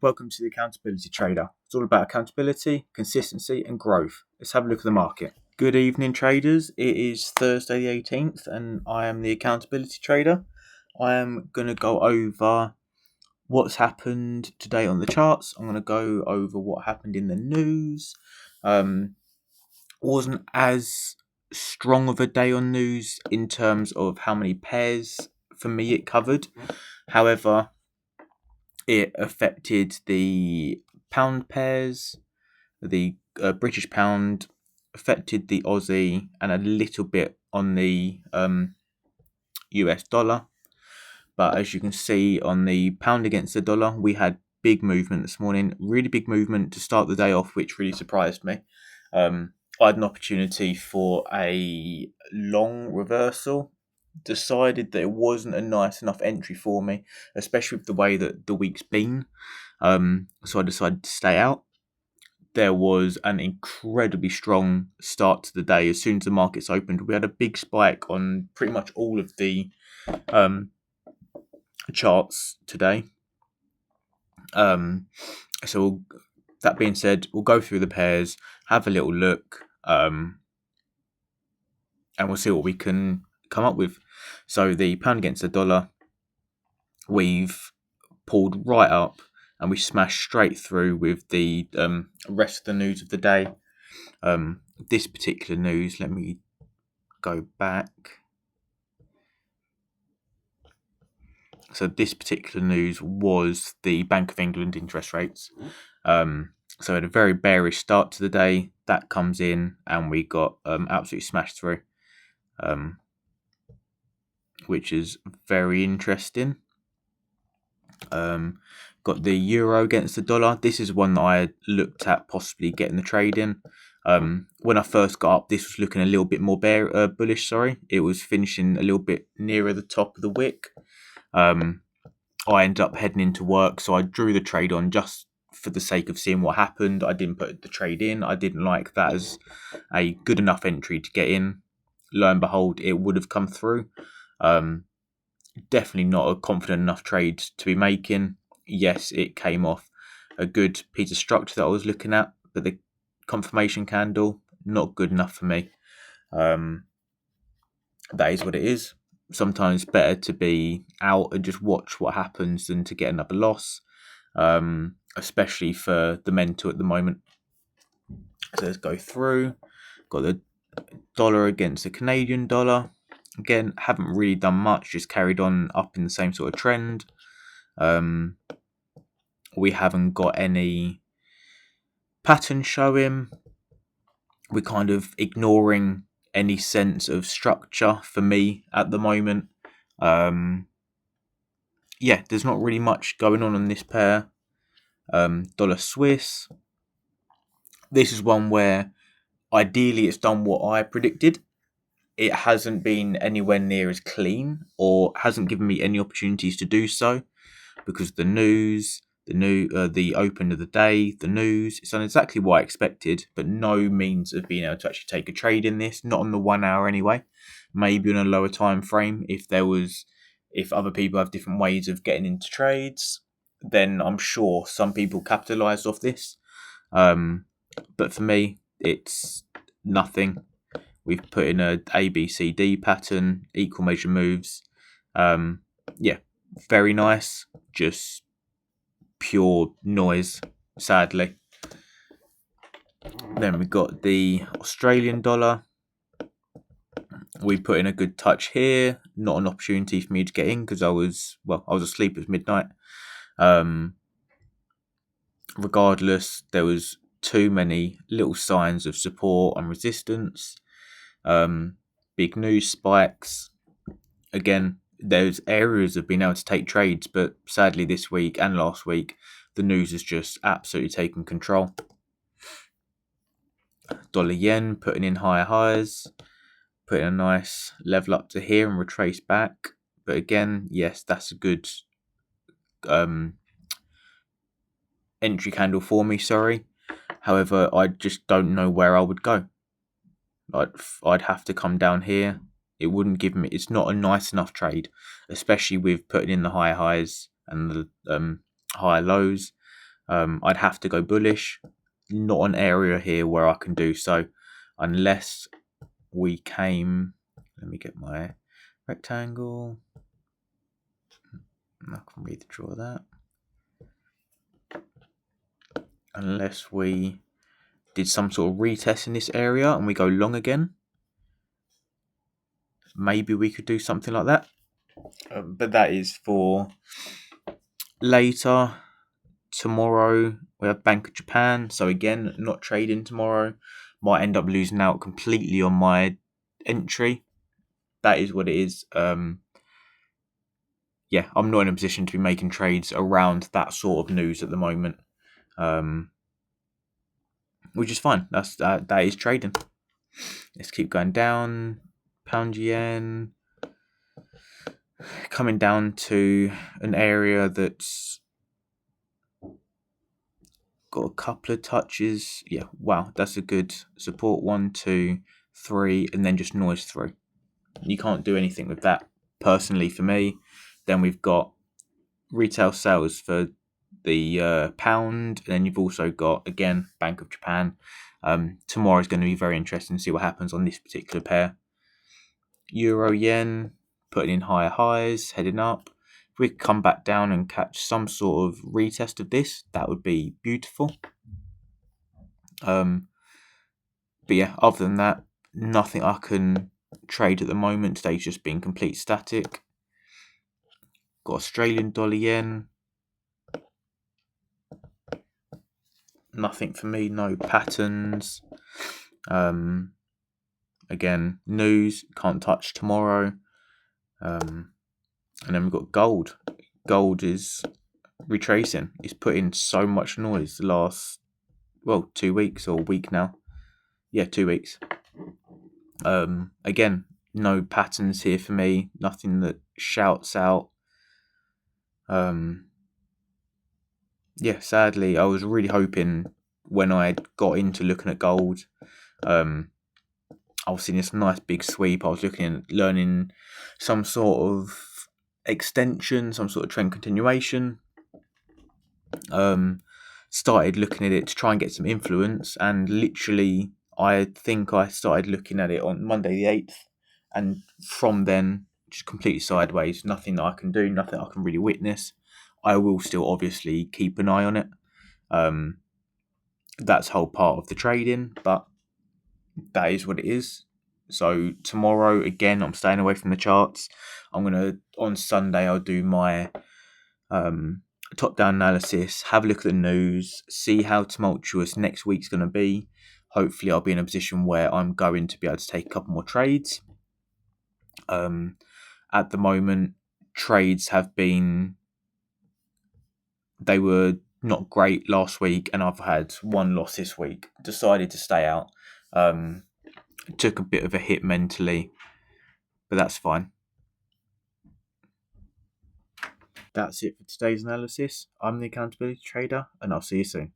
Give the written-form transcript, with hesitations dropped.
Welcome to the Accountability Trader. It's all about accountability, consistency, and growth. Let's have a look at the market. Good evening, traders. It is Thursday the 18th, and I am the Accountability Trader. I am going to go over what's happened today on the charts. I'm going to go over what happened in the news. Wasn't as strong of a day on news in terms of how many pairs for me it covered. However, it affected the pound pairs, the British pound, affected the Aussie, and a little bit on the US dollar. But as you can see on the pound against the dollar, we had big movement this morning, really big movement to start the day off, which really surprised me. I had an opportunity for a long reversal, decided that it wasn't a nice enough entry for me, especially with the way that the week's been. So I decided to stay out. There was an incredibly strong start to the day. As soon as the markets opened, we had a big spike on pretty much all of the charts today. So that being said, we'll go through the pairs, have a little look, and we'll see what we can come up with. So the pound against the dollar, we've pulled right up and we smashed straight through with the rest of the news of the day. This particular news, let me go back. So this particular news was the Bank of England interest rates. So we had a very bearish start to the day. That comes in and we got absolutely smashed through, which is very interesting. Got the euro against the dollar. This is one that I looked at possibly getting the trade in. When I first got up, this was looking a little bit more bullish. It was finishing a little bit nearer the top of the wick. I ended up heading into work, so I drew the trade on just for the sake of seeing what happened. I didn't put the trade in. I didn't like that as a good enough entry to get in. Lo and behold, it would have come through. Definitely not a confident enough trade to be making. Yes, it came off a good piece of structure that I was looking at, but the confirmation candle, not good enough for me. That is what it is. Sometimes better to be out and just watch what happens than to get another loss, especially for the mental at the moment. So let's go through. Got the dollar against the Canadian dollar. Again, haven't really done much, just carried on up in the same sort of trend. We haven't got any pattern showing. We're kind of ignoring any sense of structure for me at the moment. There's not really much going on this pair. Dollar Swiss. This is one where ideally it's done what I predicted. It hasn't been anywhere near as clean, or hasn't given me any opportunities to do so, because the news, the open of the day, the news, it's done exactly what I expected, but no means of being able to actually take a trade in this, not on the 1 hour anyway, maybe on a lower time frame. If other people have different ways of getting into trades, then I'm sure some people capitalised off this. But for me, it's nothing. We've put in a ABCD pattern, equal measure moves. Very nice. Just pure noise, sadly. Then we got the Australian dollar. We put in a good touch here. Not an opportunity for me to get in because I was asleep at midnight. Regardless, there was too many little signs of support and resistance. Big news spikes. Again, there's areas of being able to take trades, but sadly this week and last week, the news has just absolutely taken control. Dollar yen putting in higher highs, putting a nice level up to here and retrace back. But again, yes, that's a good entry candle for me, However, I just don't know where I would go. I'd have to come down here. It wouldn't give me. It's not a nice enough trade, especially with putting in the higher highs and the higher lows. I'd have to go bullish. Not an area here where I can do so unless we came. Let me get my rectangle. I can redraw that. Unless we did some sort of retest in this area and we go long again, maybe we could do something like that. But that is for later. Tomorrow we have Bank of Japan, so again, not trading tomorrow. Might end up losing out completely on my entry. That is what it is. Yeah, I'm not in a position to be making trades around that sort of news at the moment, which is fine. That is trading. Let's keep going down. Pound yen coming down to an area that's got a couple of touches. Yeah, wow, that's a good support. 1, 2, 3, and then just noise through. You can't do anything with that personally for me. Then we've got retail sales for the pound, and then you've also got, again, Bank of Japan. Tomorrow is going to be very interesting to see what happens on this particular pair. Euro yen putting in higher highs, heading up. If we come back down and catch some sort of retest of this, that would be beautiful. But yeah, other than that, nothing I can trade at the moment. Today's just been complete static. Got Australian dollar yen. Nothing for me, no patterns. Again, news, can't touch tomorrow. And then we've got gold. Gold is retracing. It's put in so much noise the last, 2 weeks or a week now. Yeah, 2 weeks. Again, no patterns here for me. Nothing that shouts out. Yeah, sadly, I was really hoping when I got into looking at gold, I was seeing this nice big sweep. I was looking at learning some sort of extension, some sort of trend continuation. Started looking at it to try and get some influence, and literally I think I started looking at it on Monday the 8th, and from then just completely sideways. Nothing that I can do, nothing I can really witness. I will still obviously keep an eye on it. That's whole part of the trading, but that is what it is. So tomorrow, again, I'm staying away from the charts. On Sunday, I'll do my top-down analysis, have a look at the news, see how tumultuous next week's going to be. Hopefully, I'll be in a position where I'm going to be able to take a couple more trades. At the moment, trades they were not great last week, and I've had one loss this week. Decided to stay out. Took a bit of a hit mentally, but that's fine. That's it for today's analysis. I'm the Accountability Trader, and I'll see you soon.